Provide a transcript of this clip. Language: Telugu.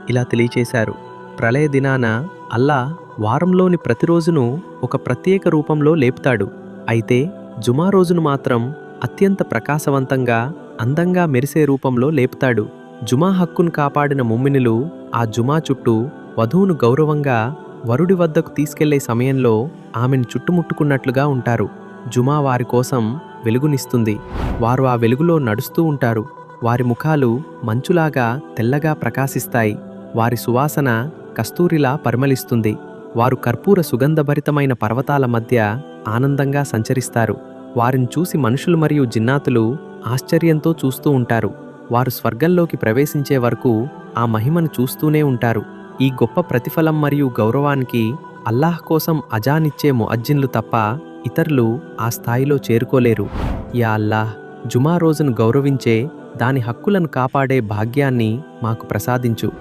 ఇలా తెలియచేశారు. ప్రళయ దినాన అల్లా వారంలోని ప్రతిరోజును ఒక ప్రత్యేక రూపంలో లేపుతాడు. అయితే జుమా రోజును మాత్రం అత్యంత ప్రకాశవంతంగా, అందంగా మెరిసే రూపంలో లేపుతాడు. జుమా హక్కును కాపాడిన ముమ్మినులు ఆ జుమా చుట్టూ వధువును గౌరవంగా వరుడి వద్దకు తీసుకెళ్లే సమయంలో ఆమెను చుట్టుముట్టుకున్నట్లుగా ఉంటారు. జుమా వారి కోసం వెలుగునిస్తుంది. వారు ఆ వెలుగులో నడుస్తూ ఉంటారు. వారి ముఖాలు మంచులాగా తెల్లగా ప్రకాశిస్తాయి. వారి సువాసన కస్తూరిలా పరిమళిస్తుంది. వారు కర్పూర సుగంధభరితమైన పర్వతాల మధ్య ఆనందంగా సంచరిస్తారు. వారిని చూసి మనుషులు మరియు జిన్నాతులు ఆశ్చర్యంతో చూస్తూ ఉంటారు. వారు స్వర్గంలోకి ప్రవేశించే వరకు ఆ మహిమను చూస్తూనే ఉంటారు. ఈ గొప్ప ప్రతిఫలం మరియు గౌరవానికి అల్లాహ్ కోసం అజానిచ్చే ముఅజ్జిన్లు తప్ప ఇతరులు ఆ స్థాయిలో చేరుకోలేరు. యా అల్లాహ్, జుమా రోజును గౌరవించే, దాని హక్కులను కాపాడే భాగ్యాన్ని మాకు ప్రసాదించు.